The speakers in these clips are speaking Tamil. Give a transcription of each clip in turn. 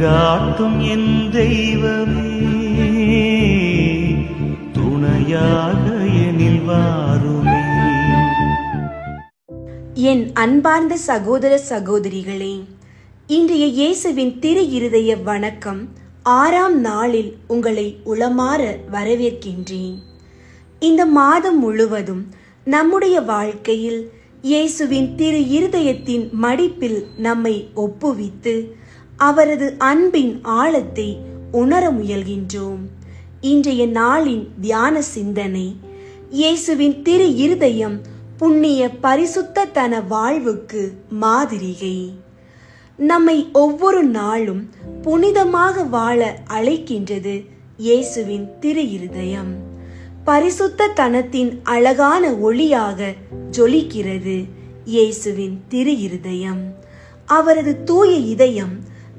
வழிகாட்டும் என் தெய்வமே, துணையாக எனில் வாருமே. என் அன்பார்ந்த சகோதர சகோதரிகளே, இன்றைய இயேசுவின் திரு இருதய வணக்கம் 6ஆம் நாளில் உங்களை உளமாற வரவேற்கின்றேன். இந்த மாதம் முழுவதும் நம்முடைய வாழ்க்கையில் இயேசுவின் திரு இருதயத்தின் மடிப்பில் நம்மை ஒப்புவித்து அவரது அன்பின் ஆழத்தை உணர முயல்கின்றோம். இன்றைய நாளின் தியான சிந்தனை, இயேசுவின் திரு இருதயம் புண்ணிய பரிசுத்த தன வாழ்வுக்கு மாதிரிகை. நம்மை ஒவ்வொரு நாளும் புனிதமாக வாழ அழைக்கின்றது இயேசுவின் திரு இருதயம். பரிசுத்த தனத்தின் அழகான ஒளியாக ஜொலிக்கிறது இயேசுவின் திரு இருதயம். அவரது தூய இதயம்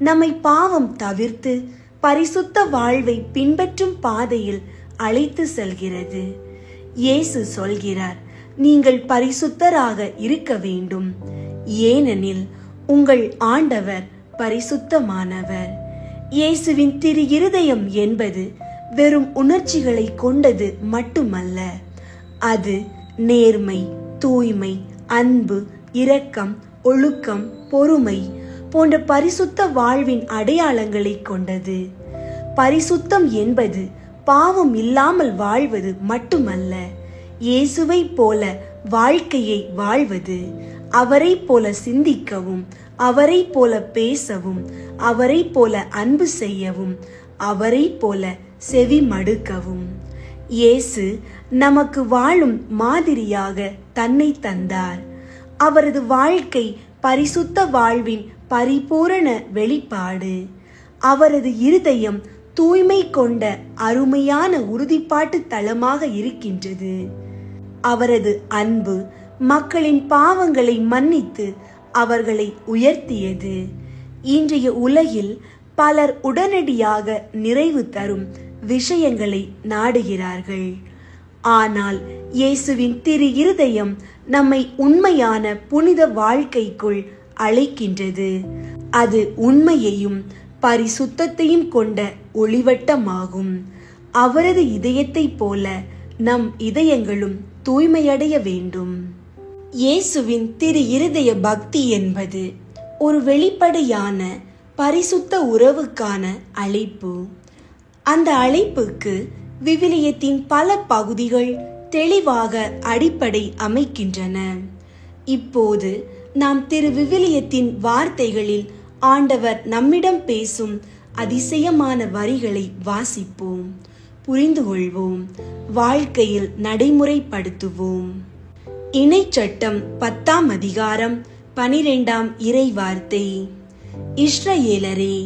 நம்மை பாவம் தவிர்த்து பரிசுத்த வாழ்வை பின்பற்றும் பாதையில் அழைத்து செல்கிறது. இயேசு சொல்கிறார், நீங்கள் பரிசுத்தராக இருக்க வேண்டும், ஏனெனில் உங்கள் ஆண்டவர் பரிசுத்தமானவர். இயேசுவின் திரு இருதயம் என்பது வெறும் உணர்ச்சிகளை கொண்டது மட்டுமல்ல, அது நேர்மை, தூய்மை, அன்பு, இரக்கம், ஒழுக்கம், பொறுமை போன்ற பரிசுத்த வாழ்வின் அடையாளங்களை கொண்டது. பரிசுத்தம் என்பது பாவம் இல்லாமல் வாழ்வது மட்டுமல்ல, இயேசுவை போல வாழ்க்கையை வாழ்வது, அவரை போல சிந்திக்கவும், அவரை போல பேசவும், அவரை போல அன்பு செய்யவும், அவரை போல செவி மடுக்கவும். இயேசு நமக்கு வாழும் மாதிரியாக தன்னை தந்தார். அவரது வாழ்க்கை பரிசுத்த வாழ்வின் பரிபூரண வெளிப்பாடு. அவரது இருதயம் தூய்மை கொண்ட அருமையான உறுதிப்பாட்டு தளமாக இருக்கின்றது. அவரது அன்பு மக்களின் பாவங்களை மன்னித்து அவர்களை உயர்த்தியது. இன்றைய உலகில் பலர் உடனடியாக நிறைவு தரும் விஷயங்களை நாடுகிறார்கள். ஆனால் இயேசுவின் திரு இருதயம் நம்மை உண்மையான புனித வாழ்க்கைக்குள் அழைக்கின்றது. அது உண்மையையும் பரிசுத்தத்தையும் கொண்ட ஒளிவட்டமாகும். அவரது இதயத்தைப் போல நம் இதயங்களும் தூய்மையடைய வேண்டும். இயேசுவின் திரு இருதய பக்தி என்பது ஒரு வெளிப்படையான பரிசுத்த உறவுக்கான அழைப்பு. அந்த அழைப்புக்கு விவிலியத்தின் பல பகுதிகள் தெளிவாக அடிப்படை அமைக்கின்றன. இப்போது நாம் திரு விவிலியத்தின் வார்த்தைகளில் ஆண்டவர் நம்மிடம் பேசும் அதிசயமான வரிகளை வாசிப்போம், புரிந்து கொள்வோம், வாழ்க்கையில் நடைமுறைப்படுத்துவோம். இணைச்சட்டம் 10ஆம் அதிகாரம் 12ஆம் இறை வார்த்தை. இஸ்ரவேலரே,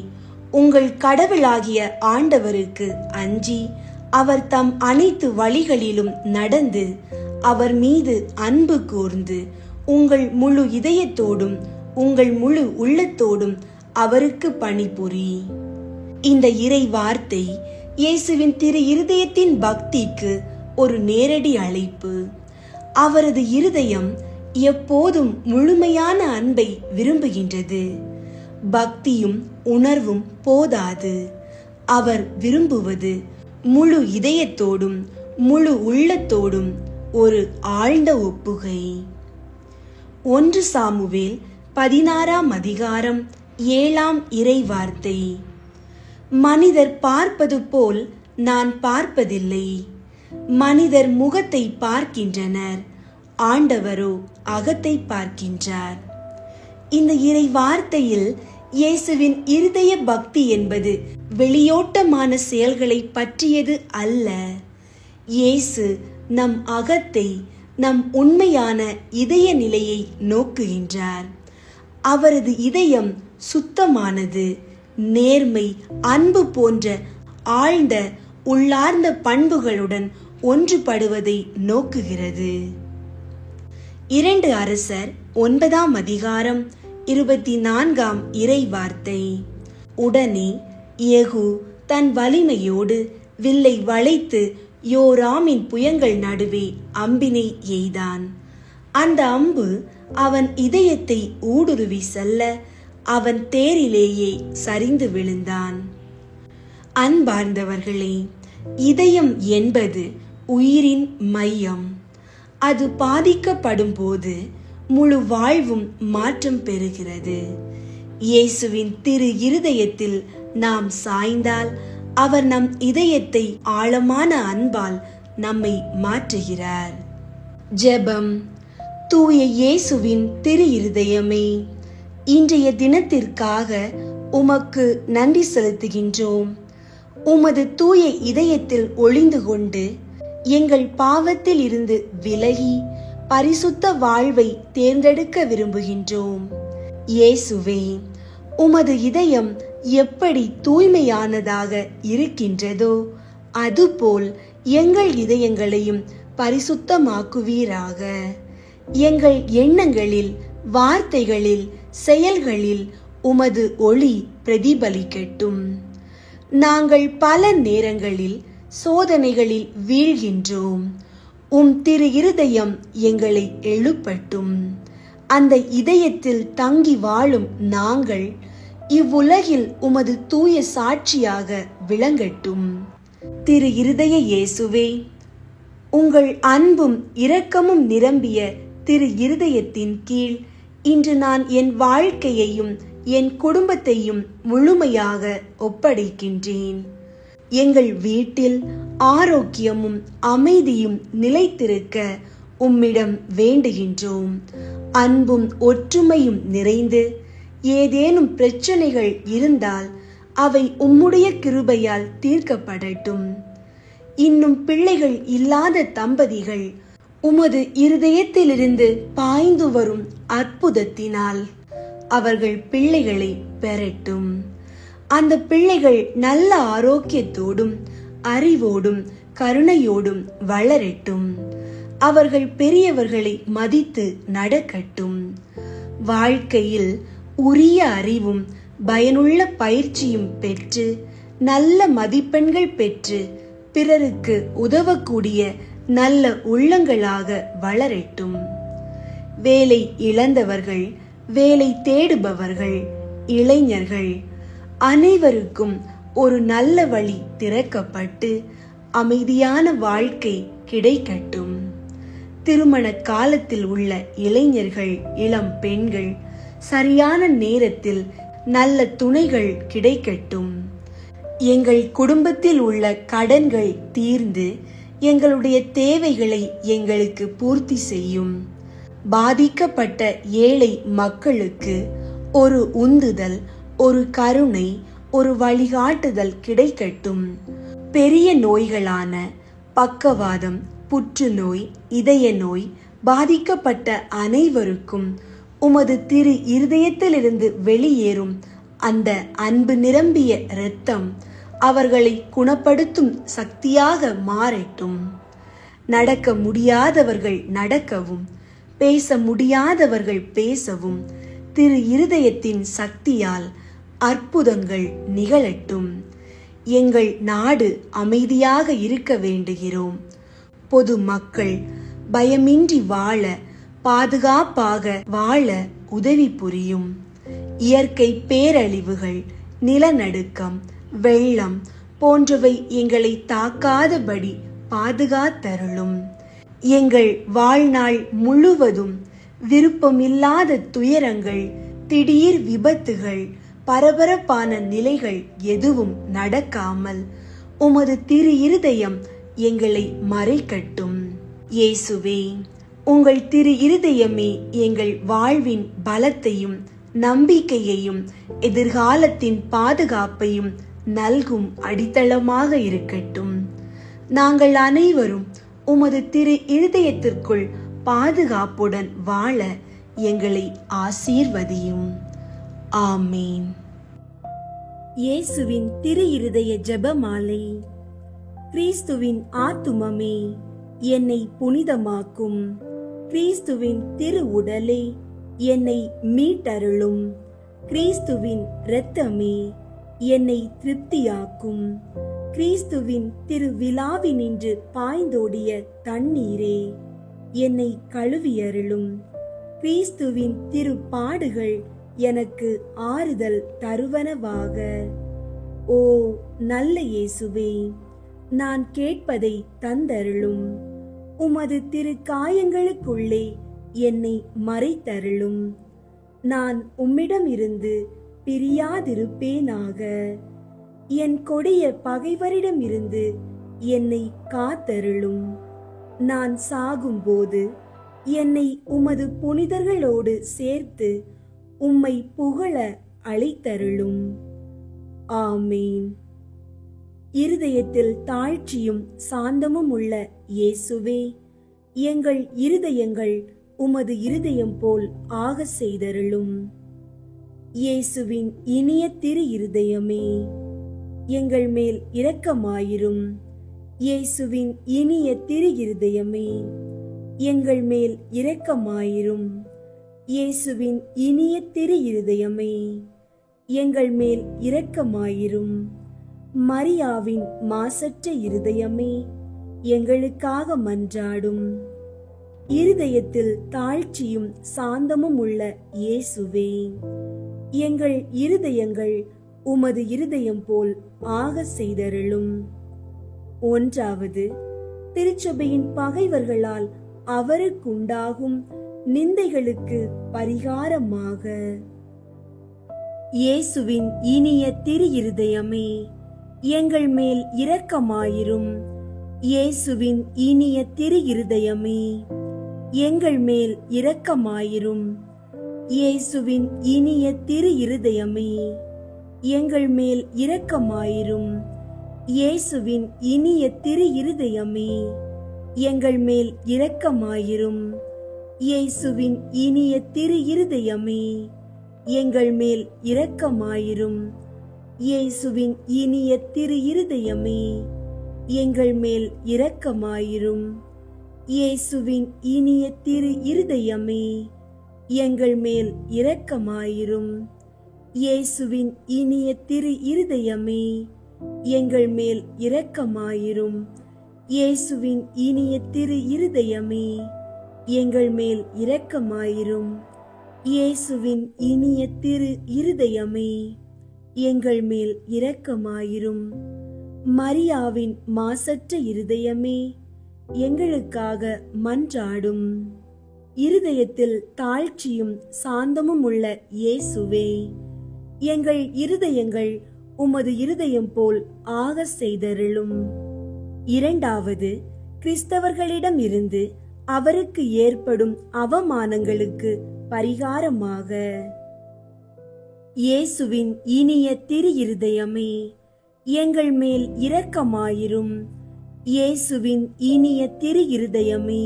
உங்கள் கடவுளாகிய ஆண்டவருக்கு அஞ்சி அவர் தம் அனைத்து வழிகளிலும் நடந்து அவர் மீது அன்பு கூர்ந்து உங்கள் முழு இதயத்தோடும் உங்கள் முழு உள்ளத்தோடும் அவருக்கு பணிபுரி. இந்த இறை வார்த்தை இயேசுவின் திரு இருதயத்தின் பக்திக்கு ஒரு நேரடி அழைப்பு. அவரது இருதயம் எப்போதும் முழுமையான அன்பை விரும்புகின்றது. பக்தியும் உணர்வும் போதாது. அவர் விரும்புவது முழு இதயத்தோடும் முழு உள்ளத்தோடும் ஒரு ஆழ்ந்த ஒப்புகை. 1 சாமுவேல் 16ஆம் அதிகாரம் 7ஆம் இறை வார்த்தை. மனிதர் பார்ப்பது போல் நான் பார்ப்பதில்லை. மனிதர் முகத்தை பார்க்கின்றனர், ஆண்டவரோ அகத்தை பார்க்கின்றார். இந்த இறை வார்த்தையில் இயேசுவின் இருதய பக்தி என்பது வெளியோட்டமான செயல்களை பற்றியது அல்ல. இயேசு நம் அகத்தை, நம் உண்மையான இதய நிலையை நோக்குகின்றார். அவரது இதயம் சுத்தமானது, நேர்மை, அன்பு போன்ற ஆழ்ந்த உள்ளார்ந்த பண்புகளுடன் ஒன்றுபடுவதை நோக்குகிறது. 2 அரசர் 9ஆம் அதிகாரம் 24ஆம் இறை வார்த்தை. உடனே யெகூ தன் வலிமையோடு வில்லை வளைத்து யோராமின் புயங்கள் நடுவே அம்பினை எய்தான். அந்த அம்பு அவன் இதயத்தை ஊடுருவி செல்ல அவன் தேரிலேயே சரிந்து விழுந்தான். அன்பார்ந்தவர்களே, இதயம் என்பது உயிரின் மையம். அது பாதிக்கப்படும் போது முழு வாழ்வும் மாற்றம் பெறுகிறது. இயேசுவின் திரு இருதயத்தில் நாம் சாய்ந்தால் அவர் நம் இதயத்தை ஆழமான அன்பால் நம்மை மாற்றுகிறார். ஜெபம். தூய இயேசுவின் திரு இருதயமே, இன்றைய தினத்திற்காக உமக்கு நன்றி செலுத்துகின்றோம். உமது தூய இதயத்தில் ஒளிந்து கொண்டு எங்கள் பாவத்தில் இருந்து விலகி பரிசுத்த வாழ்வை தேர்ந்தெடுக்க விரும்புகின்றோம். இயேசுவே, உமது இதயம் எப்படி தூய்மையானதாக இருக்கின்றதோ அதுபோல் எங்கள் இதயங்களையும் பரிசுத்தமாக்குவீராக. எங்கள் எண்ணங்களில், வார்த்தைகளில், செயல்களில் உமது ஒளி பிரதிபலிக்கட்டும். நாங்கள் பல நேரங்களில் சோதனைகளில் வீழ்கின்றோம். உம் திரு இருதயம் எங்களை எழுப்பட்டும். அந்த இதயத்தில் தங்கி வாழும் நாங்கள் இவ்வுலகில் உமது தூய சாட்சியாக விளங்கட்டும். திரு இருதய இயேசுவே, உங்கள் அன்பும் இரக்கமும் நிரம்பிய திரு இருதயத்தின் கீழ் இன்று நான் என் வாழ்க்கையையும் என் குடும்பத்தையும் முழுமையாக ஒப்படைக்கின்றேன். எங்கள் வீட்டில் ஆரோக்கியமும் அமைதியும் நிலைத்திருக்க உம்மிடம் வேண்டுகின்றோம். அன்பும் ஒற்றுமையும் நிறைந்து ஏதேனும் பிரச்சனைகள் இருந்தால் அவை உம்முடைய கிருபையால் தீர்க்கப்படட்டும். இன்னும் பிள்ளைகள் இல்லாத தம்பதிகள் உமது இருதயத்திலிருந்து பாய்ந்து வரும் அற்புதத்தினால் அவர்கள் பிள்ளைகளை பெறட்டும். அந்த பிள்ளைகள் நல்ல ஆரோக்கியத்தோடும் அறிவோடும் கருணையோடும் வளரட்டும். அவர்கள் பெரியவர்களை மதித்து நடக்கட்டும். வாழ்க்கையில் உரிய அறிவும் பயனுள்ள பயிற்சியும் பெற்று நல்ல மதிப்பெண்கள் பெற்று பிறருக்கு உதவக்கூடிய நல்ல உள்ளங்களாக வளரட்டும். வேலை இழந்தவர்கள், வேலை தேடுபவர்கள், இளைஞர்கள் அனைவருக்கும் ஒரு நல்ல வழி திறக்கப்பட்டு அமைதியான வாழ்க்கை கிடைக்கட்டும். திருமண காலத்தில் உள்ள இளைஞர்கள், இளம் பெண்கள் சரியான நேரத்தில் நல்ல துணைகள் கிடைக்கட்டும். எங்கள் குடும்பத்தில் உள்ள கடன்கள் தீர்ந்து எங்களுடைய தேவைகளை எங்களுக்கு பூர்த்தி செய்யும். பாதிக்கப்பட்ட ஏழை மக்களுக்கு ஒரு உந்துதல், ஒரு கருணை, ஒரு வழிகாட்டுதல் கிடைக்கட்டும். பெரிய நோய்களான பக்கவாதம், புற்றுநோய், இதய நோய் பாதிக்கப்பட்ட அனைவருக்கும் உமது திரு இருதயத்திலிருந்து வெளியேறும் அந்த அன்பு நிரம்பிய இரத்தம் அவர்களை குணப்படுத்தும் சக்தியாக மாறட்டும். நடக்க முடியாதவர்கள் நடக்கவும், பேச முடியாதவர்கள் பேசவும் திரு இருதயத்தின் சக்தியால் அற்புதங்கள் நிகழட்டும். எங்கள் நாடு அமைதியாக இருக்க வேண்டுகிறோம். பொது மக்கள் பயமின்றி வாழ, பாதுகாப்பாக வாழ உதவி புரியும். இயற்கை பேரழிவுகள், நிலநடுக்கம், வெள்ளம் போன்றவை எங்களை தாக்காதபடி பாதுகாத்தருளும். எங்கள் வாழ்நாள் முழுவதும் விருப்பமில்லாத துயரங்கள், திடீர் விபத்துகள், பரபரப்பான நிலைகள் எதுவும் நடக்காமல் உமது திரு இருதயம் எங்களை மறைக்கட்டும். இயேசுவே, உங்கள் திரு இருதயமே எங்கள் வாழ்வின் பலத்தையும் நம்பிக்கையையும் எதிர்காலத்தின் பாதுகாப்பையும் நல்கும் அடித்தளமாக இருக்கட்டும். நாங்கள் அனைவரும் உமது திரு இருதயத்திற்குள் பாதுகாப்புடன் வாழ எங்களை ஆசீர்வதியும். ஆமீன். இயேசுவின் திரு இருதய ஜெபமாலை. கிறிஸ்துவின் ஆத்துமமே என்னை புனிதமாக்கும். கிறிஸ்துவின் திரு உடலே என்னை மீட்டருளும். கிறிஸ்துவின் இரத்தமே என்னை திருப்தியாக்கும். கிறிஸ்துவின் திரு விழாவினின்று பாய்ந்தோடிய தண்ணீரே என்னை கழுவியருளும். கிறிஸ்துவின் திரு பாடுகள் எனக்கு ஆறுதல் தருவனவாக. ஓ நல்ல இயேசுவே, நான் கேட்பதை தந்தருளும். உமது திரு காயங்களுக்குள்ளே என்னை மறைத்தருளும். நான் உம்மிடமிருந்து பிரியாதிருப்பேனாக. என் கொடிய பகைவரிடமிருந்து என்னை காத்தருளும். நான் சாகும்போது என்னை உமது புனிதர்களோடு சேர்த்து உம்மை புகழ அழைத்தருளும். ஆமேன். இருதயத்தில் தாழ்ச்சியும் சாந்தமும் உள்ள இயேசுவே, எங்கள் இருதயங்கள் உமது இருதயம் போல் ஆக செய்தருளும். இயேசுவின் இனிய திரு இருதயமே, எங்கள் மேல் இரக்கமாயிரும். இயேசுவின் இனிய திரு இருதயமே, எங்கள் மேல் இரக்கமாயிரும். இயேசுவின் இனிய திரு இருதயமே, எங்கள் மேல் இரக்கமாயிரும். மரியாவின் மாசற்ற இருதயமே, எங்களுக்காக மன்றாடும். இருதயத்தில் தாழ்ச்சியும் சாந்தமும் உள்ள இயேசுவே, எங்கள் இருதயங்கள் உமது இருதயம் போல் ஆக செய்தருளும். 1. திருச்சபையின் பகைவர்களால் அவருக்குண்டாகும் நிந்தைகளுக்கு பரிகாரமாக. இயேசுவின் இனிய திரு இருதயமே, எங்கள் மேல் இரக்கமாயிரும். இயேசுவின் இனிய திரு இருதயமே, எங்கள் மேல் இரக்கமாயிரும். இயேசுவின் இனிய திரு இருதயமே, எங்கள் மேல் இரக்கமாயிரும். இயேசுவின் இனிய திரு இருதயமே, எங்கள் மேல் இரக்கமாயிரும். இயேசுவின் இனிய திரு இருதயமே, எங்கள் மேல் இரக்கமாயிரும். இயேசுவின் இனிய திரு இருதயமே, எங்கள் மேல் இரக்கமாயிரும். இயேசுவின் இனிய திரு இருதயமே, எங்கள் மேல் இரக்கமாயிரும். இயேசுவின் இனிய திரு இருதயமே, எங்கள் மேல் இரக்கமாயிரும். இயேசுவின் இனிய திரு இருதயமே, எங்கள் மேல் இரக்கமாயிரும். இயேசுவின் இனிய திரு இருதயமே, எங்கள் மேல் இரக்கமாயிரும். மரியாவின் மாசற்ற இருதயமே, எங்களுக்காக மன்றாடும். இருதயத்தில் தாழ்ச்சியும் சாந்தமும் உள்ள இயேசுவே, எங்கள் இருதயங்கள் உமது இருதயம் போல் ஆக செய்தருளும். 2. கிறிஸ்தவர்களிடம் இருந்து அவருக்கு ஏற்படும் அவமானங்களுக்கு பரிகாரமாக. இயேசுவின் இனிய திரு இருதயமே, எங்கள் மேல் இரக்கமாயிரும். இயேசுவின் இனிய திரு இருதயமே,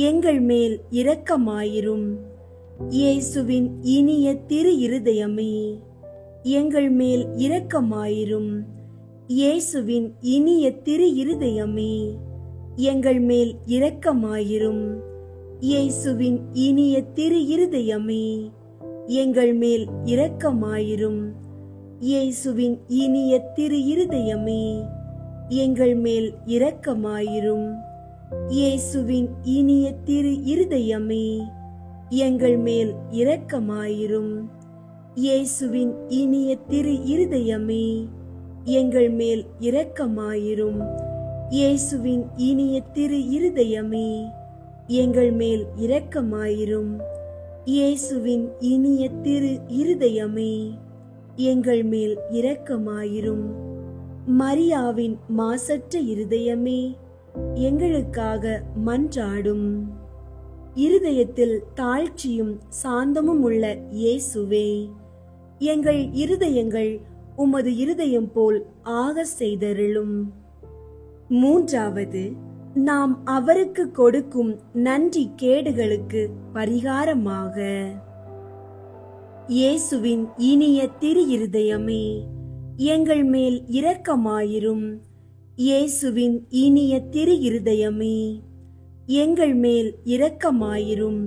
எங்கள் மேல் இரக்கமாயிரும். இயேசுவின் இனிய திரு இருதயமே, எங்கள் மேல் இரக்கமாயிரும். இயேசுவின் இனிய திரு இருதயமே, எங்கள் மேல் இரக்கமாயிரும். இயேசுவின் இனிய திரு இருதயமே, எங்கள் மேல் இரக்கமாயிரும். இயேசுவின் இனிய திரு இருதயமே, எங்கள் மேல் இரக்கமாயிரும். இயேசுவின் இனிய திரு இருதயமே, எங்கள் மேல் இரக்கமாயிரும். இயேசுவின் இனிய திரு இருதயமே, எங்கள் மேல் இரக்கமாயிரும். இயேசுவின் இனிய திரு இருதயமே, எங்கள் மேல் இரக்கமாயிரும். இயேசுவின் இனிய திரு இருதயமே, எங்கள் மேல் இரக்கமாயிரும். மரியாவின் மாசற்ற இருதயமே, எங்களுக்காக மன்றாடும். இருதயத்தில் தாழ்ச்சியும் சாந்தமும் உள்ள இயேசுவே, எங்கள் இருதயங்கள் உமது இருதயம் போல் ஆக செய்தருளும். 3. நாம் அவருக்கு கொடுக்கும் நன்றி கேடுகளுக்கு பரிகாரமாக. இயேசுவின் இனிய திரு இருதயமே, எங்கள் மேல் இரக்கமாயிரும். இயேசுவின் இனிய திரு இருதயமே, எங்கள் மேல் இரக்கமாயிரும்.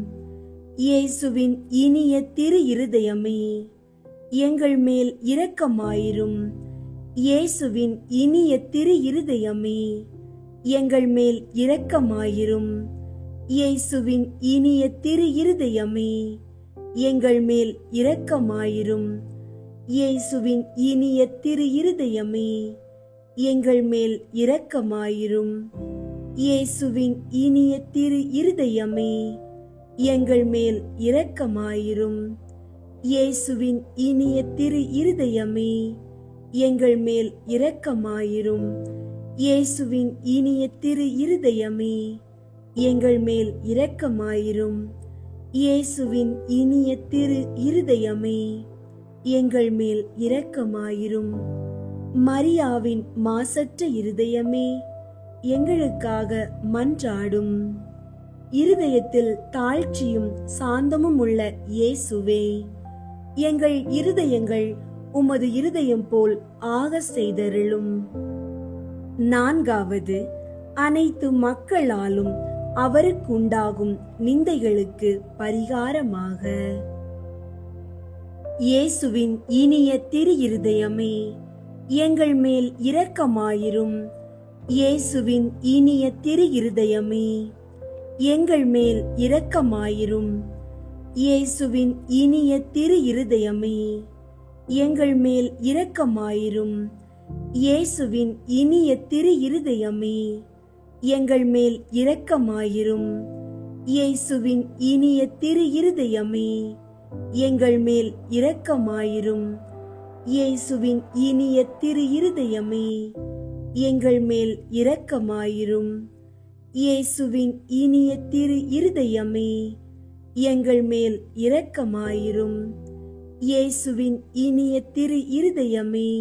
இயேசுவின் இனிய திரு இருதயமே, எங்கள் மேல் இரக்கமாயிரும். இயேசுவின் இனிய திரு இருதயமே, எங்கள் மேல் இரக்கமாயிரும். இயேசுவின் இனிய திரு இருதயமே, எங்கள் மேல் இரக்கமாயிரும். இயேசுவின் இனிய திரு இருதயமே, எங்கள் மேல் இரக்கமாயிரும். இயேசுவின் இனிய திரு இருதயமே, எங்கள் மேல் இரக்கமாயிரும். இயேசுவின் இனிய திரு இருதயமே, எங்கள் மேல் இரக்கமாயிரும். இயேசுவின் இனிய திரு இருதயமே, எங்கள் மேல் இரக்கமாயிரும். இயேசுவின் இனிய திரு இருதயமே, எங்கள் மேல் இரக்கமாயிரும். மரியாவின் மாசற்ற இருதயமே, எங்களுக்காக மன்றாடும். இருதயத்தில் தாழ்ச்சியும் சாந்தமும் உள்ள இயேசுவே, எங்கள் இருதயங்கள் உமது இருதயம் போல் ஆக செய்தருளும். 4வது, அனைத்து மக்களாலும் அவருக்குண்டாகும் நிந்தைகளுக்கு பரிகாரமாக. இயேசுவின் இனிய திரு இருதயமே, எங்கள் மேல் இரக்கமாயிரும். இயேசுவின் இனிய திரு இருதயமே, எங்கள் மேல் இரக்கமாயிரும். இயேசுவின் இனிய திரு இருதயமே, எங்கள் மேல் இரக்கமாயிரும். இயேசுவின் இனிய திரு இருதயமே, எங்கள் மேல் இரக்கமாயிரும். இயேசுவின் இனிய திரு இருதயமே, எங்கள் மேல் இரக்கமாயிரும். இயேசுவின் இனிய திரு இருதயமே, எங்கள் மேல் இரக்கமாயிரும். இயேசுவின் இனிய திரு இருதயமே, எங்கள் மேல் இரக்கமாயிரும். இயேசுவின் இனிய திரு இருதயமே,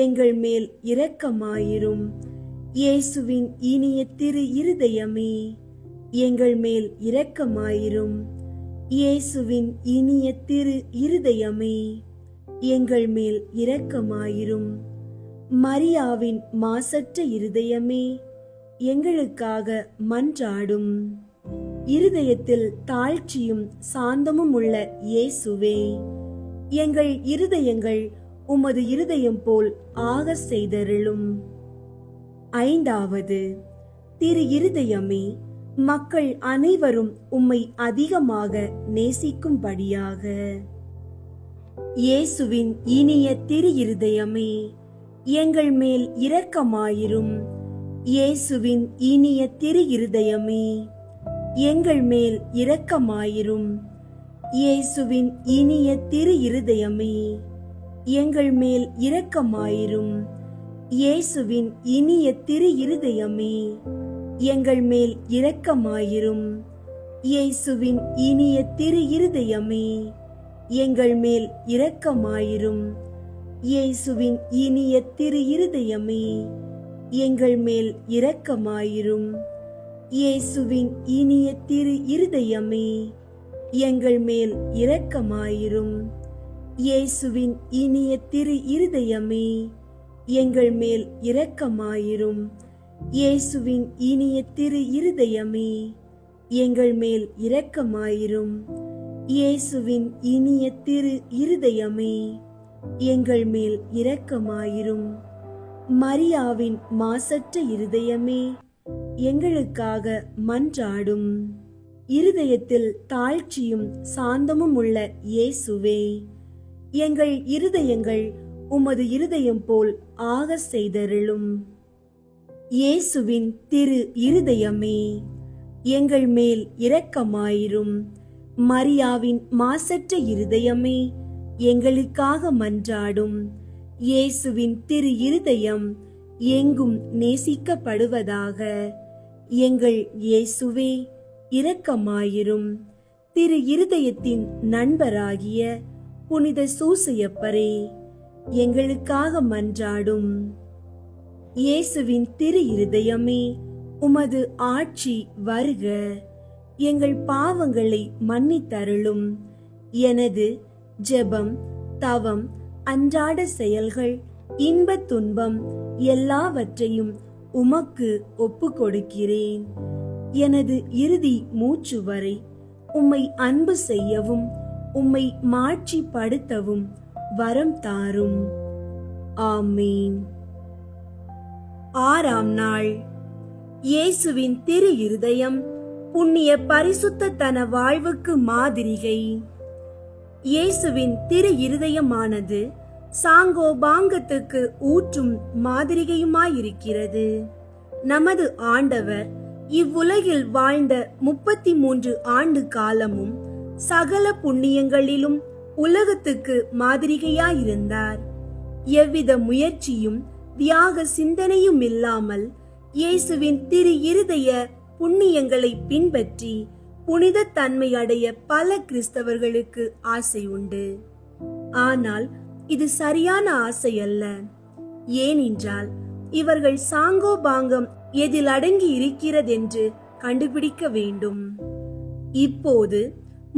எங்கள் மேல் இரக்கமாயிரும். இயேசுவின் இனிய திரு இருதயமே, எங்கள் மேல் இரக்கமாயிரும். இயேசுவின் இனிய திரு இருதயமே, எங்கள் மேல் இரக்கமாயிரும். மரியாவின் மாசற்ற இருதயமே, எங்களுக்காக மன்றாடும். இருதயத்தில் தாழ்ச்சியும் சாந்தமும் உள்ள இயேசுவே, எங்கள் இருதயங்கள் உமது இருதயம் போல் ஆக செய்தருளும். 5வது, திரு இருதயமே, மக்கள் அனைவரும் உம்மை அதிகமாக நேசிக்கும்படியாக. இயேசுவின் இனிய திரு இருதயமே, எங்கள் மேல் இரக்கமாயிரும். இயேசுவின் இனிய திரு இருதயமே, எங்கள் மேல் இரக்கமாயிரும். இயேசுவின் இனிய திரு இருதயமே, எங்கள் மேல் இரக்கமாயிரும். இயேசுவின் இனிய திரு இருதயமே, எங்கள் மேல் இரக்கமாயிரும். இயேசுவின் இனிய திரு இருதயமே, எங்கள் மேல் இரக்கமாயிரும். இயேசுவின் இனிய திரு இருதயமே, எங்கள் மேல் இரக்கமாயிரும். இயேசுவின் இனிய திரு இருதயமே, எங்கள் மேல் இரக்கமாயிரும். இயேசுவின் இனிய திரு இருதயமே, எங்கள் மேல் இரக்கமாயிரும். இயேசுவின் இனிய திரு இருதயமே, எங்கள் மேல் இரக்கமாயிரும். இயேசுவின் இனிய திரு இருதயமே, எங்கள் மேல் இரக்கமாயிரும். மரியாவின் மாசற்ற இருதயமே, எங்களுக்காக மன்றாடும். இருதயத்தில் தாழ்ச்சியும் சாந்தமும் உள்ள இயேசுவே, எங்கள் இருதயங்கள் உமது இருதயம் போல் ஆக செய்தருளும். இயேசுவின் திரு இருதயமே, எங்கள் மேல் இரக்கமாயிரும். மரியாவின் மாசற்ற இருதயமே, எங்களுக்காக மன்றாடும். இயேசுவின் திரு இருதயம் எங்கும் நேசிக்கப்படுவதாக. எங்கள் இயேசுவே, இரக்கமாயிரும். திரு இருதயத்தின் நண்பராகிய புனித சூசையப்பரே, எங்களுக்காக மன்றாடும். இயேசுவின் திரு இருதயமே, உமது ஆட்சி வருக. எங்கள் பாவங்களை மன்னித்தருளும். எனது ஜெபம், தவம், அன்றாட செயல்கள், இன்பத் துன்பம் எல்லாவற்றையும் உமக்கு ஒப்பு கொடுக்கிறேன். எனது இறுதி மூச்சு வரை உம்மை அன்பு செய்யவும் உம்மை மாட்சிப்படுத்தவும் வரம் தாரும். ஆமீன். 6ஆம் நாள். இயேசுவின் திரு இருதயம் புண்ணிய பரிசுத்த தன வாழ்வுக்கு மாதிரிகை. இயேசுவின் திரு இருதயமானது சாங்கோபாங்கத்துக்கு ஊற்றும் மாதிரிகையுமாயிருக்கிறது. நமது ஆண்டவர் இவ்வுலகில் வாழ்ந்த 33 ஆண்டு காலமும் சகல புண்ணியங்களிலும் உலகத்துக்கு மாதிரிகையாயிருந்தார். எவ்வித முயற்சியும் தியாக சிந்தனையும் இல்லாமல் இயேசுவின் திரு இருதய புண்ணியங்களை பின்பற்றி புனித தன்மை அடைய பல கிறிஸ்தவர்களுக்கு ஆசை உண்டு. ஆனால் இது சரியான ஆசை அல்ல. ஏனென்றால் இவர்கள் சாங்கோபாங்கம் எதில் அடங்கி இருக்கிறதென்று கண்டுபிடிக்க வேண்டும். இப்போது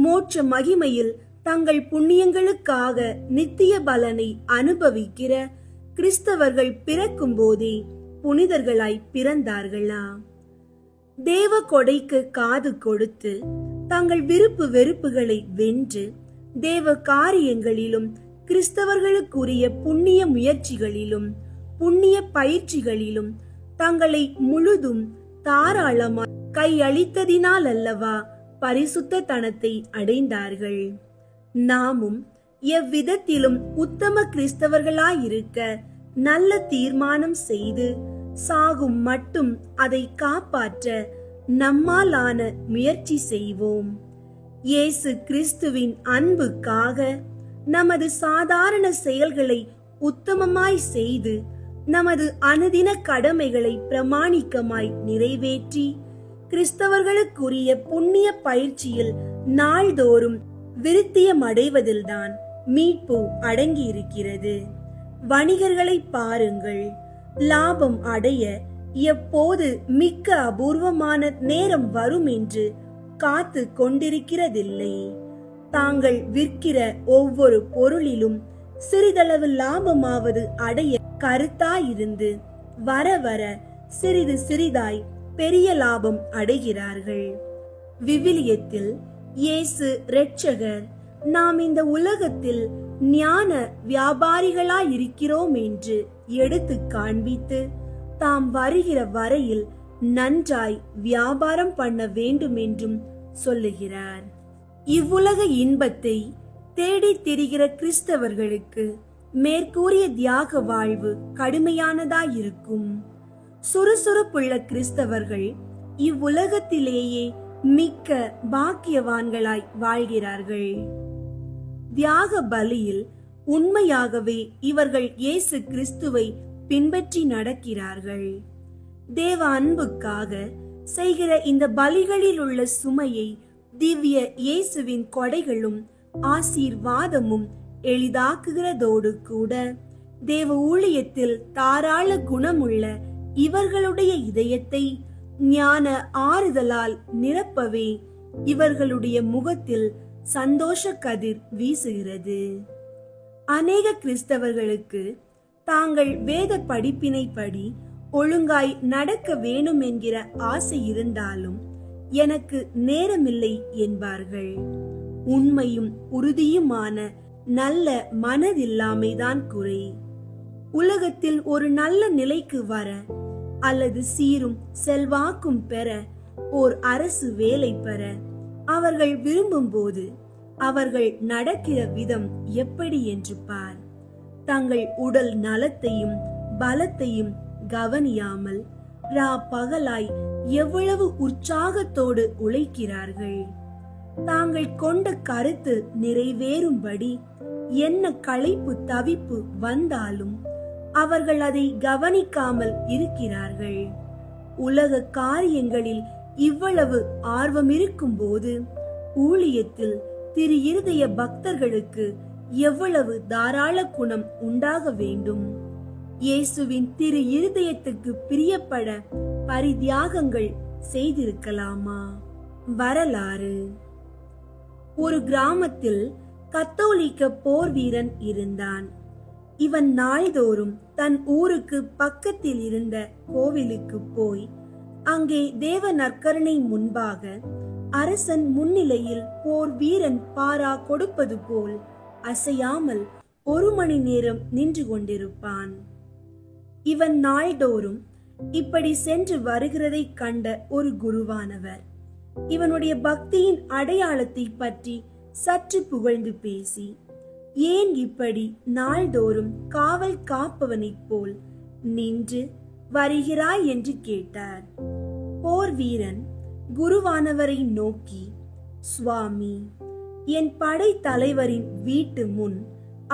மோட்ச மகிமையில் தங்கள் புண்ணியங்களுக்காக நித்திய பலனை அனுபவிக்கிற கிறிஸ்தவர்கள் பிறக்கும் போதே புனிதர்களாய் பிறந்தார்களா? தேவ கொடைக்கு காது கொடுத்து தங்கள் விருப்பு வெறுப்புகளை வென்று தேவ காரியங்களிலும் கிறிஸ்தவர்களுக்குரிய புண்ணிய முயற்சிகளிலும் புண்ணிய பயிற்சிகளிலும் தங்களை முழுதும் தாராளமாய் கையளித்ததினால் அல்லவா பரிசுத்த தனத்தை அடைந்தார்கள். நாமும் எவ்விதத்திலும் உத்தம கிறிஸ்தவர்களாயிருக்க நல்ல தீர்மானம் செய்து சாகும் மட்டும் அதை காப்பாற்ற நம்மாலான முயற்சி செய்வோம். இயேசு கிறிஸ்துவின் அன்புக்காக நமது சாதாரண செயல்களை உத்தமமாய் செய்து நமது அனுதின கடமைகளை பிரமாணிக்கமாய் நிறைவேற்றி கிறிஸ்தவர்களுக்குரிய புண்ணிய பயிற்சியில் நாள்தோறும் விருத்தியம் அடைவதில்தான் மீட்பு அடங்கியிருக்கிறது. வணிகர்களை பாருங்கள். லாபம் அடைய எப்போது மிக்க அபூர்வமான நேரம் வரும் என்று காத்து கொண்டிருக்கிறதில்லை. தாங்கள் விற்கிற ஒவ்வொரு பொருளிலும் சிறிதளவு லாபமாவது அடைய கருத்தாயிருந்து வர வர சிறிது சிறிதாய் பெரிய லாபம் அடைகிறார்கள். விவிலியத்தில் இயேசு இரட்சகர் நாம் இந்த உலகத்தில் ஞான வியாபாரிகளாயிருக்கிறோம் என்று எடுத்து காண்பித்து தாம் வருகிற வரையில் நன்றாய் வியாபாரம் பண்ண வேண்டும் என்றும் சொல்லுகிறார். இவ்வுலக இன்பத்தை தேடி திரிகிற கிறிஸ்தவர்களுக்கு மேற்கூறிய தியாக வாழ்வு கடுமையானதாயிருக்கும். சுறுசுறுப்புள்ள கிறிஸ்தவர்கள் இவ்வுலகத்திலேயே மிக்க பாக்கியவான்களாய் வாழ்கிறார்கள். தியாக பலியில் உண்மையாகவே இவர்கள் இயேசு கிறிஸ்துவை பின்பற்றி நடக்கிறார்கள். தேவ அன்புக்காக செய்கிற இந்த பலிகளில் உள்ள சுமையை திவ்ய இயேசுவின் கொடைகளும் ஆசீர்வாதமும் எளிதாக்குகிறதோடு கூட தேவ ஊழியத்தில் தாராள குணமுள்ள இவர்களுடைய இதயத்தை ஞான ஆறுதலால் நிரப்பவே இவர்களுடைய முகத்தில் சந்தோஷ கதிர் வீசுகிறது. அநேக கிறிஸ்தவர்களுக்கு தாங்கள் வேத படிப்பினைப்படி ஒழுங்காய் நடக்க வேணும் என்கிற ஆசை இருந்தாலும் எனக்கு நேரமில்லை என்பார்கள். உண்மையும் உறுதியுமான நல்ல மனதில்லாமைதான் குறை. உலகத்தில் ஒரு நல்ல நிலைக்கு வர அல்லது சீரும் செல்வாக்கும் பெற ஓர் அரசு வேலை பெற அவர்கள் விரும்பும் போது அவர்கள் நடக்கிற விதம் எப்படி என்று பார். தங்கள் உடல் நலத்தையும் பலத்தையும் கவனியாமல் ரா பகலாய் எவ்வளவு உற்சாகத்தோடு உழைக்கிறார்கள். தாங்கள் கொண்ட கருத்து நிறைவேறும்படி என்ன களைப்பு தவிப்பு வந்தாலும் அவர்கள் அதை கவனிக்காமல் இருக்கிறார்கள். உலக காரியங்களில் இவ்வளவு ஆர்வம் இருக்கும் போது ஊழியத்தில் திரு இருதய பக்தர்களுக்கு எவ்வளவு தாராள குணம் உண்டாக வேண்டும். இயேசுவின் திரு இருதயத்துக்கு பிரியப்பட பரிதியாகங்கள் செய்திருக்கலாமா? வரலாறு. ஒரு கிராமத்தில் கத்தோலிக்க போர் வீரன் இருந்தான். இவன் நாள்தோறும் தன் ஊருக்கு பக்கத்தில் இருந்த கோவிலுக்கு போய் அங்கே தேவ நற்கருணை முன்பாக அரசன் முன்னிலையில் போர் வீரன் பாரா கொடுப்பது போல் அசையாமல் 1 மணி நேரம் நின்று கொண்டிருப்பான். இவன் நாள்தோறும் இப்படி சென்று வருகிறதை கண்ட ஒரு குருவானவர் இவனுடைய பக்தியின் அடையாளத்தை பற்றி சற்று புகழ்ந்து பேசி, ஏன் இப்படி நாள்தோறும் காவல் காப்பவனைப் போல் நின்று வருகிறாய் என்று கேட்டார். போர் வீரன் குருவானவரை நோக்கி, சுவாமி, என் படை தலைவரின் வீட்டு முன்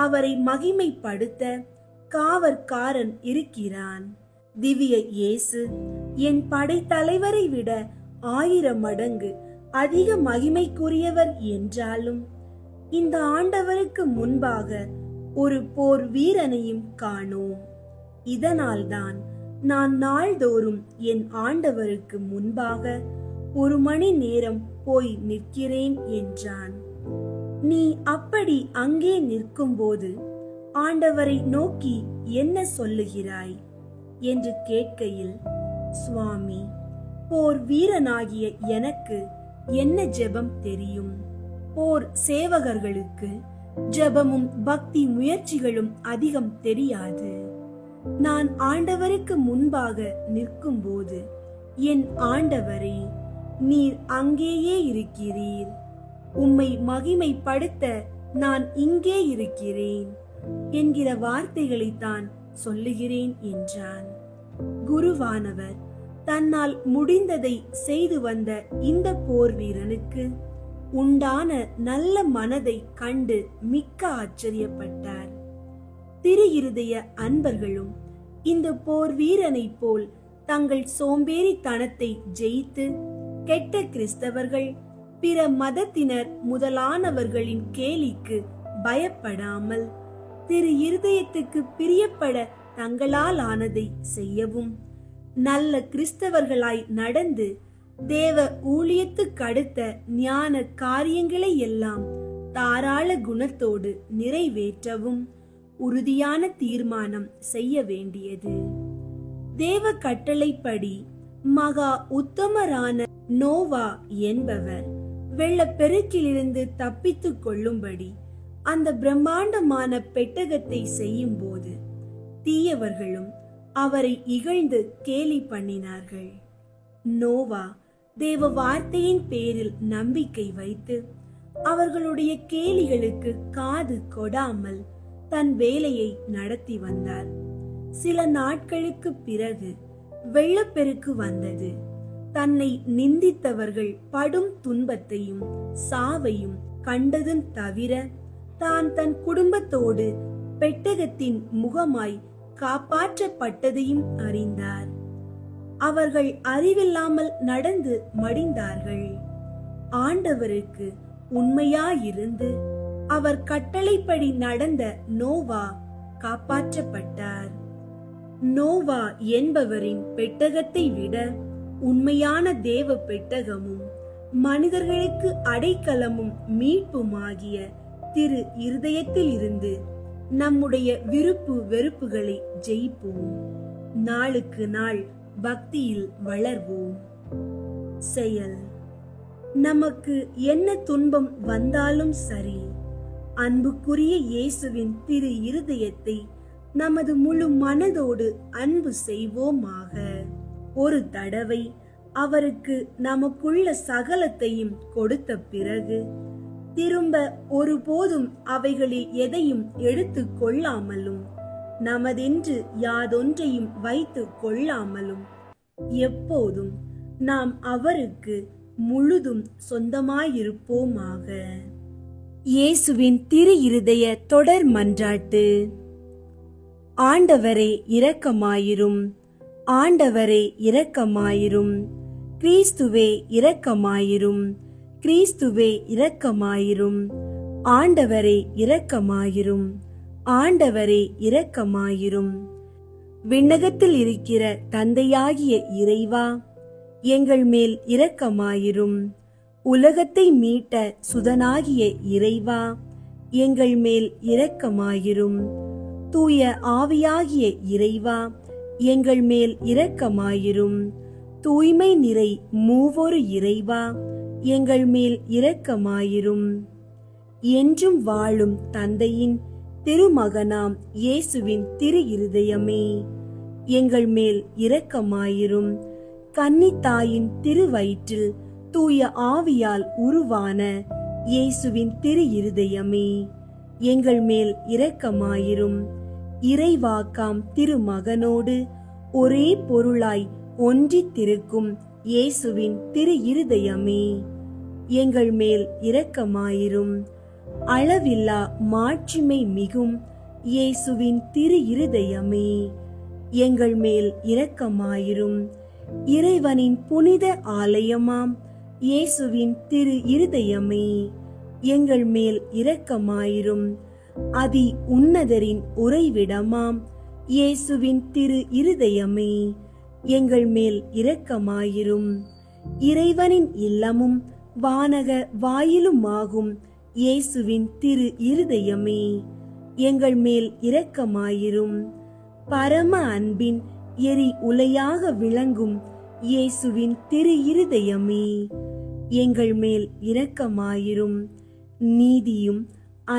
அவரை மகிமைப்படுத்த காவற்காரன் இருக்கிறான். திவ்ய இயேசு என் படைத்தலைவரை விட 1000 மடங்கு அதிக மகிமைக்குரியவர் என்றாலும் இந்த ஆண்டவருக்கு முன்பாக ஒரு போர் வீரனையும் காணோம். இதனால்தான் நான் நாள்தோறும் என் ஆண்டவருக்கு முன்பாக 1 மணி நேரம் போய் நிற்கிறேன் என்றான். நீ அப்படி அங்கே நிற்கும்போது ஆண்டவரை நோக்கி என்ன சொல்லுகிறாய் என்று கேட்கையில், சுவாமி, போர் வீரனாகிய எனக்கு என்ன ஜெபம் தெரியும்? போர் சேவகர்களுக்கு ஜெபமும் பக்தி முயற்சிகளும் அதிகம் தெரியாது. நான் ஆண்டவருக்கு முன்பாக நிற்கும்போது, என் ஆண்டவரே, நீர் அங்கேயே இருக்கிறீர். உம்மை மகிமைப்படுத்த நான் இங்கே இருக்கிறேன் என்கிற வார்த்தைகளைத்தான் சொல்லுகிறேன் என்றான். குருவானவர் தன்னால் முடிந்ததை செய்து வந்த இந்த போர் வீரனுக்கு உண்டான நல்ல மனதை கண்டு மிக்க ஆச்சரியப்பட்டார். திரு இருதய அன்பர்களும் இந்த போர் வீரனை போல் தங்கள் சோம்பேறித்தனத்தை ஜெயித்து கெட்ட கிறிஸ்தவர்கள், பிற மதத்தினர் முதலானவர்களின் கேலிக்கு பயப்படாமல் திரு இருதயத்துக்கு பிரியப்பட தங்களால் ஆனதை செய்யவும், நல்ல கிறிஸ்தவர்களாய் நடந்து தேவ ஊழியத்துக்கு அடுத்த ஞான காரியங்களை எல்லாம் தாராள குணத்தோடு நிறைவேற்றவும் உறுதியான தீர்மானம் செய்ய வேண்டியது. தேவ கட்டளைப்படி மகா உத்தமரான நோவா என்பவர் வெள்ளப்பெருக்கிலிருந்து தப்பித்துக் கொள்ளும்படி அந்த பிரம்மாண்டமான பெட்டகத்தை செய்யும் போது தீயவர்களும் அவரை இகழ்ந்து கேலி பண்ணினார்கள். நோவா தேவ வார்த்தையின் பேரில் நம்பிக்கை வைத்து அவர்களுடைய கேலிகளுக்கு காது கொடாமல் தன் வேலையை நடத்தி வந்தார். சில நாட்களுக்கு பிறகு வெள்ளப்பெருக்கு வந்தது. தன்னை நிந்தித்தவர்கள் படும் துன்பத்தையும் சாவையும் கண்டதும் தவிர தான் தன் குடும்பத்தோடு பெட்டகத்தின் முகமாய் காப்பாற்றப்பட்டதையும் அறிந்தார். அவர்கள் அறிவில்லாமல் நடந்து மடிந்தார்கள். ஆண்டவருக்கு உண்மையாயிருந்து அவர் கட்டளைப்படி நடந்த நோவா காப்பாற்றப்பட்டார். நோவா என்பவரின் பெட்டகத்தை விட உண்மையான தேவ பெட்டகமும் மனிதர்களுக்கு அடைக்கலமும் மீட்புமாகிய திரு இருதயத்தில் இருந்து நம்முடைய விருப்பு வெறுப்புகளை ஜெயிப்போம். நாளுக்கு நாள் பக்தியில் வளர்வோம். செயல்: நமக்கு என்ன துன்பம் வந்தாலும் சரி, அன்புக்குரிய இயேசுவின் திரு இருதயத்தை நமது முழு மனதோடு அன்பு செய்வோமாக. ஒரு தடவை அவருக்கு நமக்குள்ள சகலத்தையும் கொடுத்த பிறகு திரும்ப ஒருபோதும் அவைகளில் எதையும் எடுத்து கொள்ளாமலும் நமதென்று யாதொன்றையும் வைத்து கொள்ளாமலும் எப்போதும் நாம் அவருக்கு முழுதும் சொந்தமாயிருப்போமாக. இயேசுவின் திரு இருதய தொடர் மன்றாட்டு. ஆண்டவரே இரக்கமாயிரும், ஆண்டவரே இரக்கமாயிரும், கிறிஸ்துவே இரக்கமாயிரும், கிறிஸ்துவே இரக்கமாயிரும், ஆண்டவரே இரக்கமாயிரும், ஆண்டவரே இரக்கமாயிரும். விண்ணகத்தில் இருக்கிற தந்தையாகிய இறைவா, எங்கள் மேல் இரக்கமாயிரும். உலகத்தை மீட்ட சுதனாகிய இறைவா, எங்கள் மேல் இரக்கமாயிரும். தூய ஆவியாகிய இறைவா, எங்கள் மேல் இரக்கமாயிரும். தூய்மை நிறை மூவொரு இறைவா, எங்கள் மேல் இரக்கமாயிரும். என்றும் வாழும் தந்தையின் திருமகனாம் இயேசுவின் திரு இருதயமே, எங்கள் மேல் இரக்கமாயிரும். கன்னித்தாயின் திருவயிற்றில் தூய ஆவியால் உருவான இயேசுவின் திரு இருதயமே, எங்கள் மேல் இரக்கமாயிரும். இறைவாக்காம் திருமகனோடு ஒரே பொருளாய் ஒன்றித்திருக்கும் இயேசுவின் திரு இருதயமே, எங்கள் மேல் இரக்கமாயிரும். அளவில்லா மாட்சிமை மிகும் இயேசுவின் திரு இருதயமே, எங்கள் மேல் இரக்கமாயிரும். இறைவனின் புனித ஆலயமாம் இயேசுவின் திரு இருதயமே, எங்கள் மேல் இரக்கமாயிரும். அதி உன்னதரின் உறைவிடமாம் இயேசுவின் திரு இருதயமே, எங்கள் மேல் இரக்கமாயிரும். இறைவனின் இல்லமும் வானக வாயிலுமாகும் இயேசுவின் திரு இருதயமே, எங்கள் மேல் இரக்கமாயிரும். பரம அன்பின் எரி உலையாக விளங்கும் இயேசுவின் திரு இருதயமே, எங்கள் மேல் இரக்கமாயிரும். நீதியும்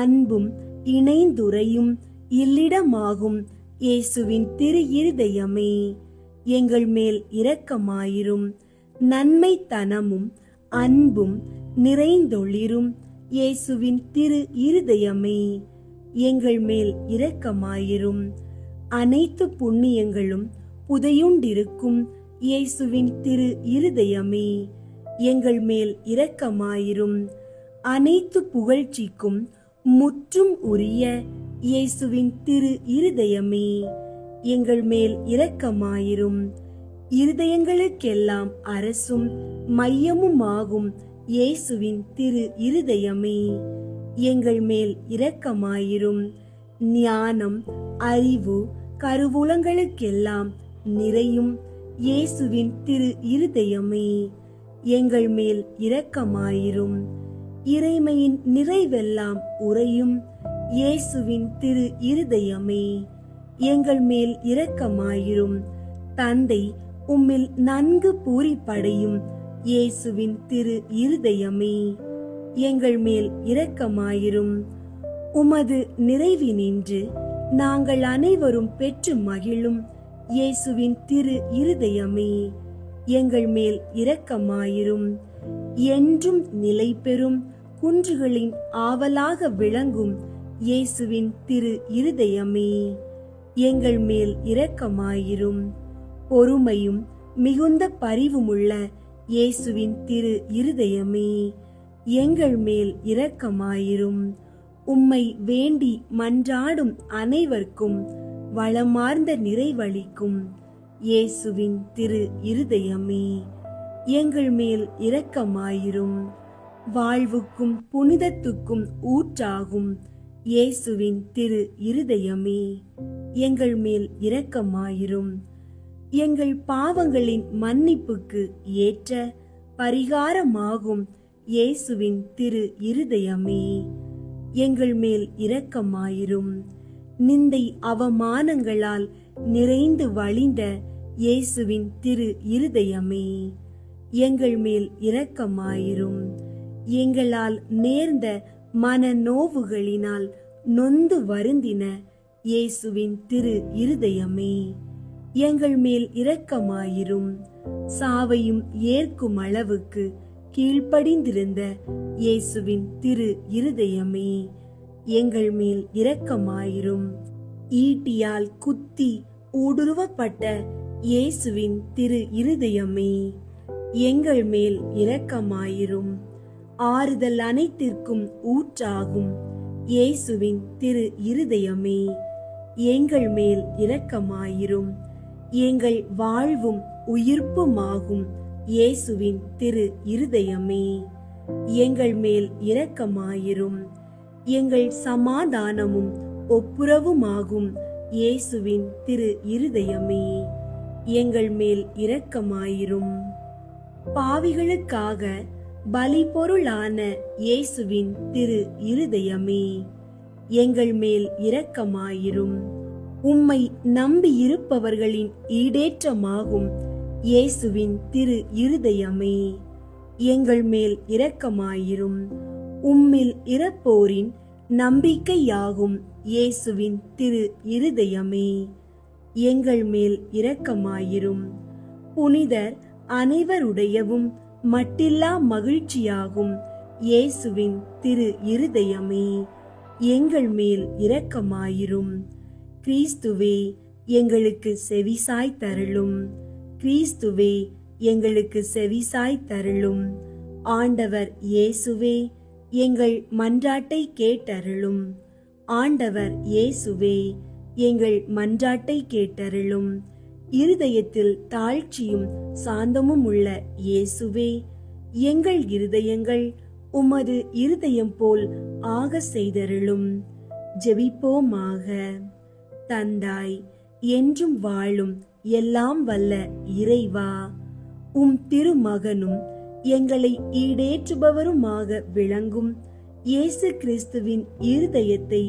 அன்பும் இணைந்துரையும் இல்லிடமாகும் இயேசுவின் திரு இருதயமே, எங்கள் மேல் இரக்கமாயிரும். நன்மைத்தனமும் அன்பும் நிறைந்தொளிரும் இயேசுவின் திரு இருதயமே, எங்கள் மேல் இரக்கமாயிரும். அனைத்து புண்ணியங்களும் புதையுண்டிருக்கும் இயேசுவின் திரு இருதயமே, எங்கள் மேல் இரக்கமாயிரும். அனைத்து புகழ்ச்சிக்கும் முற்றும் உரிய இயேசுவின் திரு இருதயமே, எங்கள் மேல் இரக்கமாயிரும். இருதயங்களுக்கெல்லாம் அரசும் மையமுமாகும் இயேசுவின் திரு இருதயமே, எங்கள் மேல் இரக்கமாயிரும். ஞானம் அறிவு கருவூலங்களுக்கெல்லாம் நிறையும் இயேசுவின் திரு இருதயமே, எங்கள் மேல் இரக்கமாயிரும். இறைமையின் நிறைவெல்லாம் உறையும் இயேசுவின் திரு இருதயமே, எங்கள் மேல் இரக்கமாயிரும். தந்தை உம்மில் நன்கு பூரிப்படையும் இயேசுவின் திரு இருதயமே, எங்கள் மேல் இரக்கமாயிரும். உமது நிறைவினின்று நாங்கள் அனைவரும் பெற்று மகிழும் இயேசுவின் திரு இருதயமே, எங்கள் மேல் இரக்கமாயிரும். என்றும் நிலை பெறும் குன்றுகளின் ஆவலாக விளங்கும் இயேசுவின் திரு இருதயமே, எங்கள் மேல் இரக்கமாயிரும். பொறுமையும் மிகுந்த பரிவுமுள்ள இயேசுவின் திரு இருதயமே, எங்கள் மேல் இரக்கமாயிரும். உம்மை வேண்டி மன்றாடும் அனைவருக்கும் வளமார்ந்த நிறைவளிக்கும் இயேசுவின் திரு இருதயமே, எங்கள் மேல் இரக்கமாயிரும். வாழ்வுக்கும் புனிதத்துக்கும் ஊற்றாகும் இயேசுவின் திரு இருதயமே, எங்கள் மேல் இரக்கமாயிரும். எங்கள் பாவங்களின் மன்னிப்புக்கு ஏற்ற பரிகாரமாகும் இயேசுவின் திரு இருதயமே, எங்கள் மேல் இரக்கமாயிரும். நிந்தை அவமானங்களால் நிறைந்து வழிந்த இயேசுவின் திரு இருதயமே, எங்கள் மேல் இரக்கமாயிரும். எங்களால் நேர்ந்த மனநோவுகளினால் நொந்து வருந்தின இயேசுவின் திரு இருதயமே, எங்கள் மேல் இரக்கமாயிரும். சாவையும் ஏற்கும் அளவுக்கு கீழ்ப்படிந்திருந்த இயேசுவின் திரு இருதயமே, எங்கள் மேல் இரக்கமாயிரும். ஈட்டியால் குத்தி ஊடுருவப்பட்ட இயேசுவின் திரு இருதயமே, எங்கள் மேல் இரக்கமாயிரும். ஆறுதல் அனைத்திற்கும் ஊற்றாகும் இயேசுவின் திரு இருதயமே, எங்கள் மேல் இரக்கமாயிரும். எங்கள் வாழ்வும் உயிர்ப்புமாகும் இயேசுவின் திரு இருதயமே, எங்கள் மேல் இரக்கமாயிரும். எங்கள் சமாதானமும் ஒப்புரவுமாகும் இயேசுவின் திரு இருதயமே, எங்கள் மேல் இரக்கமாயிரும். பாவிகளுக்காக பலி பொருளான இயேசுவின் திரு இருதயமே, எங்கள் மேல் இரக்கமாயிரும். உம்மை நம்பியிருப்பவர்களின் ஈடேற்றமாகும் இயேசுவின் திரு இருதயமே, எங்கள் மேல் இரக்கமாயிரும். உம்மில் இறப்போரின் நம்பிக்கையாகும் இயேசுவின் திரு இருதயமே, எங்கள் மேல் இரக்கமாயிரும். புனிதர் அனைவருடையவும் மட்டில்லா மகிழ்ச்சியாகும் இயேசுவின் திரு இருதயமே, எங்கள் மேல் இரக்கமாயிரும். கிறிஸ்துவே, எங்களுக்கு செவிசாய் தருளும். கிறிஸ்துவே, எங்களுக்கு செவிசாய் தருளும். ஆண்டவர் இயேசுவே, எங்கள் மன்றாட்டை கேட்டருளும். ஆண்டவர் இயேசுவே, எங்கள் மன்றாட்டை கேட்டருளும். இருதயத்தில் தாழ்ச்சியும் சாந்தமும் உள்ள இயேசுவே, எங்கள் இருதயங்கள் உமது இருதயம் போல் ஆக செய்தருளும். ஜெபிப்போமாக. தந்தாய், என்றும் வாழும் எல்லாம் வல்ல இறைவா, உம் திருமகனும் எங்களை ஈடேற்றுபவருமாக விளங்கும் இயேசு கிறிஸ்துவின் இருதயத்தை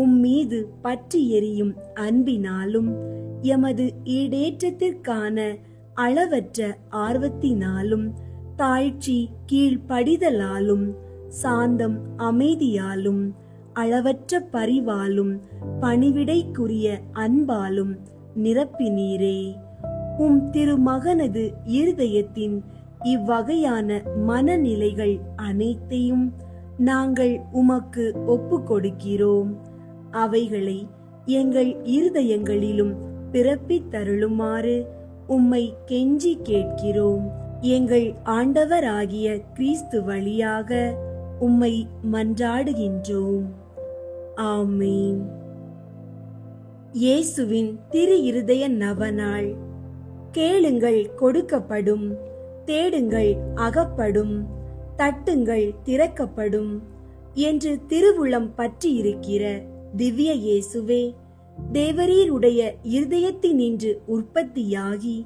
உம்மீது பற்றி எரியும் அன்பினாலும் எமது ஈடேற்றத்திற்கான அளவற்ற ஆர்வத்தினாலும் தாழ்ச்சி கீழ்ப்படிதலாலும் சாந்தம் அமைதியாலும் அளவற்ற பரிவாலும் பணிவிடைக்குரிய அன்பாலும் நிரப்பினீரே. உம் திருமகனது இருதயத்தின் இவ்வகையான மனநிலைகள் அனைத்தையும் நாங்கள் உமக்கு ஒப்பு கொடுக்கிறோம். அவைகளை எங்கள் இருதயங்களிலும் பிறப்பித்தருளுமாறு உம்மை கெஞ்சி கேட்கிறோம். எங்கள் ஆண்டவராகிய கிறிஸ்து வழியாக உம்மை மன்றாடுகின்றோம். ஆமென். இயேசுவின் திரு இருதய நவநாள். கேளுங்கள் கொடுக்கப்படும், தேடுங்கள் அகப்படும், தட்டுங்கள் திறக்கப்படும் என்று திருவுளம் பற்றி இருக்கிற திவ்ய இயேசுவே, தேவரீருடைய இருதயத்தினின்று உற்பத்தியாகி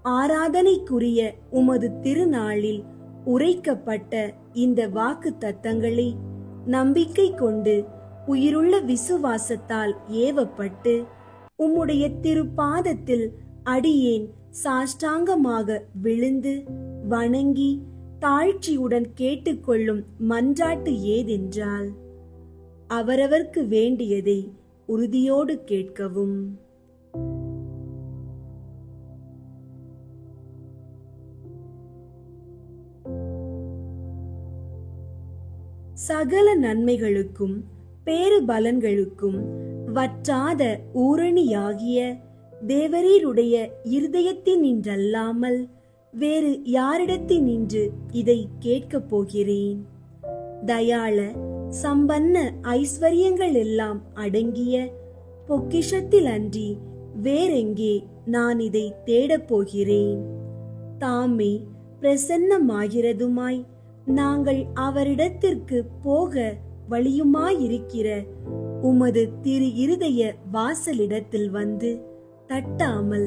ஆராதனைக்குரிய உமது திருநாளில் உரைக்கப்பட்ட இந்த வாக்கு தத்தங்களை நம்பிக்கை கொண்டு உயிருள்ள விசுவாசத்தால் ஏவப்பட்டு உம்முடைய திருப்பாதத்தில் அடியேன் சாஷ்டாங்கமாக விழுந்து வணங்கி தாழ்ச்சியுடன் கேட்டுக்கொள்ளும் மன்றாட்டு ஏதென்றால், அவரவர்க்கு வேண்டியதை உறுதியோடு கேட்கவும். சகல நன்மைகளுக்கும் பேறு பலன்களுக்கும் வற்றாத ஊரணியாகிய தேவரீருடைய இருதயத்தினின்றல்லாமல் வேறு யாரிடத்தினின்று இதை கேட்கப் போகிறேன்? தயாள சம்பன்ன ஐஸ்வர்யங்கள் எல்லாம் அடங்கிய பொக்கிஷத்தில் அன்றி வேறெங்கே நான் இதை தேடப் போகிறேன்? தாமே பிரசன்னமாகிறதுமாய் நாங்கள் அவரிடத்திற்கு போக வழியுமாயிருக்கிற உமது திரு இருதய வாசலிடத்தில் வந்து தட்டாமல்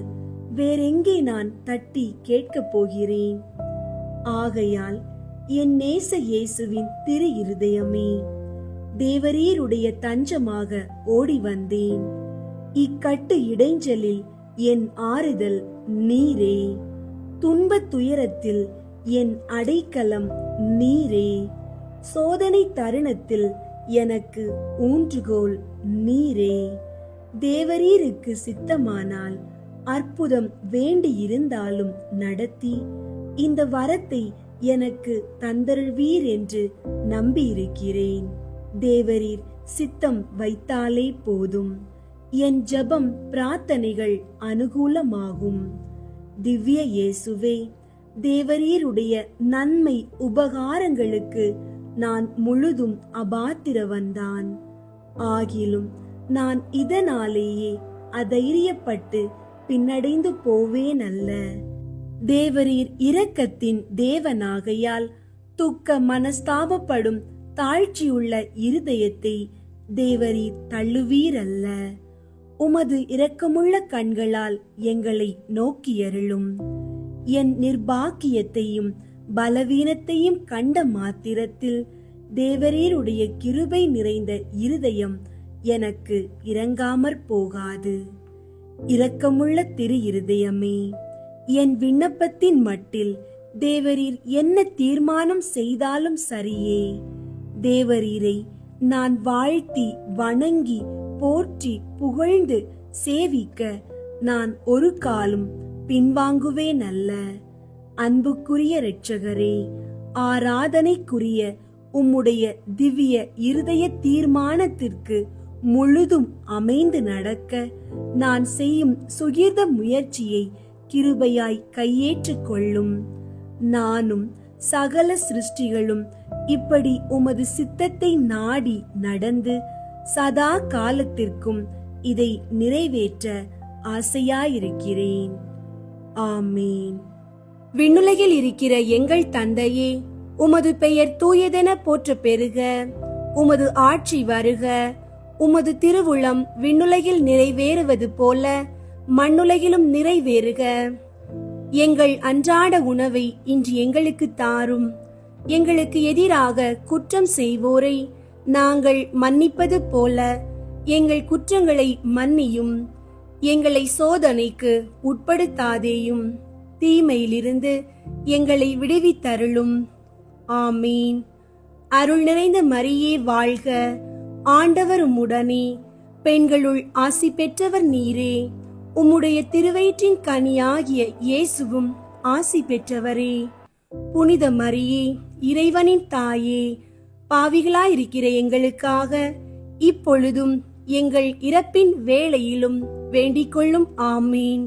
வேறெங்கே நான் தட்டி கேட்கப் போகிறேன்? ஆகையால் என் நேச இயேசுவின் திரு இருதயமே, தேவரீருடைய தஞ்சமாக ஓடி வந்தேன். இக்கட்டு இடைஞ்சலில் என் ஆறுதல் நீரே. துன்பத் துயரத்தில் என் அடைக்கலம் நீரே. சோதனை தருணத்தில் எனக்கு ஊன்றுகோல் நீரே. தேவரீருக்கு சித்தமானால் அற்புதம் வேண்டியிருந்தாலும் நடத்தி இந்த வரத்தை எனக்கு தந்தருள்வீர் என்று நம்பியிருக்கிறேன். தேவரீர் சித்தம் வைத்தாலே போதும், என் ஜெபம் பிரார்த்தனைகள் அனுகூலமாகும். திவ்ய இயேசுவே, தேவரீருடைய நன்மை உபகாரங்களுக்கு நான் முழுதும் அபாத்திரவன்தான். ஆகிலும் நான் இதனாலேயே அதைரியப்பட்டு பின்னடைந்து போவேனல்ல. தேவரீர் இரக்கத்தின் தேவனாகையால் துக்க மனஸ்தாபப்படும் தாழ்ச்சியுள்ள இருதயத்தை தேவரீர் தள்ளுவீரல்ல. உமது இரக்கமுள்ள கண்களால் எங்களை நோக்கியருளும். என் நிர்பாக்கியத்தையும் பலவீனத்தையும் கண்ட மாத்திரத்தில் தேவரீருடைய கிருபை நிறைந்த இருதயம் எனக்கு இரங்காமற் போகாது. இரக்கமுள்ள திரு இருதயமே, என் விண்ணப்பத்தின் மட்டில் தேவரீர் என்ன தீர்மானம் செய்தாலும் சரியே. தேவரீரை நான் வாழ்த்தி வணங்கி போற்றி புகழ்ந்து சேவிக்க நான் ஒரு காலும் பின்வாங்குவேன் அல்ல. அன்புக்குரிய இரட்சகரே, ஆராதனைக்குரிய உம்முடைய திவ்ய இருதய தீர்மானத்திற்கு முழுதும் அமைந்து நடக்க நான் செய்யும் சுகீர்த முயற்சியை கிருபையாய் கையேற்றுக் கொள்ளும். நானும் சகல சிருஷ்டிகளும் இப்படி உமது சித்தத்தை நாடி நடந்து சதா காலத்திற்கும் இதை நிறைவேற்ற ஆசையாயிருக்கிறேன். ஆமேன். விண்ணுலகில் இருக்கிற எங்கள் தந்தையே, உமது பெயர் தூயதென போற்ற பெறுக. உமது ஆட்சி வருக. உமது திருவுளம் விண்ணுலகில் நிறைவேறுவது போல மண்ணுலகிலும் நிறைவேறுக. எங்கள் அன்றாட உணவை இன்று எங்களுக்கு தாரும். எங்களுக்கு எதிராக குற்றம் செய்வோரை நாங்கள் மன்னிப்பது போல எங்கள் குற்றங்களை மன்னியும். எங்களை சோதனைக்கு உட்படுத்தாதேயும், தீமையிலிருந்து எங்களை விடுவித்தருளும். ஆமீன். அருள் நிறைந்த மரியே வாழ்க. ஆண்டவர் உம்முடனே, பெண்களுள் ஆசி பெற்றவர் நீரே. உம்முடைய திருவயிற்றின் கனியாகிய இயேசுவும் ஆசி பெற்றவரே. புனித மரியே, இறைவனின் தாயே, பாவிகளாயிருக்கிற எங்களுக்காக இப்பொழுதும் எங்கள் இறப்பின் வேளையிலும் வேண்டிக் கொள்ளும். ஆமீன்.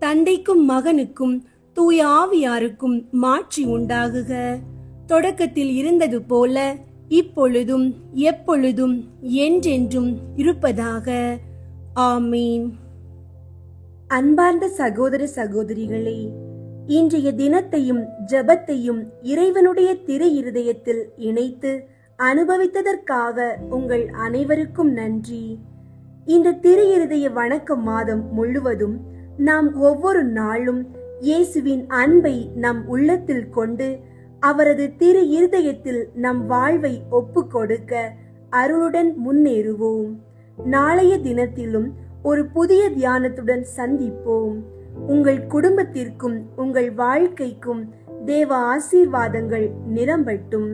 தந்தைக்கும் மகனுக்கும் தூய ஆவியாருக்கும் மாட்சி உண்டாகுக. தொடக்கத்தில் இருந்தது போல இப்பொழுதும் எப்பொழுதும் என்றென்றும் இருப்பதாக. ஆமீன். அன்பார்ந்த சகோதர சகோதரிகளே, இன்றைய தினத்தையும் ஜெபத்தையும் இறைவனுடைய திரு இருதயத்தில் இணைத்து அனுபவித்ததற்காக உங்கள் அனைவருக்கும் நன்றி. இந்த திரு இருதய வணக்க மாதம் முழுவதும் நாம் ஒவ்வொரு நாளும் இயேசுவின் அன்பை நம் உள்ளத்தில் கொண்டு அவரது திரு இருதயத்தில் நம் வாழ்வை ஒப்பு கொடுக்க அருளுடன் முன்னேறுவோம். நாளைய தினத்திலும் ஒரு புதிய தியானத்துடன் சந்திப்போம். உங்கள் குடும்பத்திற்கும் உங்கள் வாழ்க்கைக்கும் தேவ ஆசீர்வாதங்கள் நிரம்பட்டும்.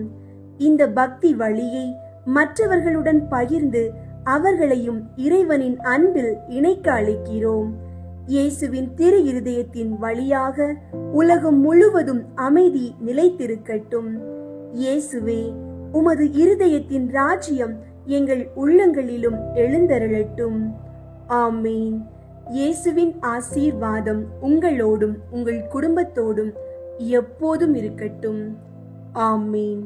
இந்த பக்தி வழியை மற்றவர்களுடன் பகிர்ந்து அவர்களையும் இறைவனின் அன்பில் இணைக்க அழைக்கிறோம். இயேசுவின் திரு இருதயத்தின் வழியாக உலகம் முழுவதும் அமைதி நிலைத்திருக்கட்டும். இயேசுவே, உமது இருதயத்தின் ராஜ்யம் எங்கள் உள்ளங்களிலும் எழுந்தருளட்டும். ஆமீன். இயேசுவின் ஆசீர்வாதம் உங்களோடும் உங்கள் குடும்பத்தோடும் எப்போதும் இருக்கட்டும். ஆமீன்.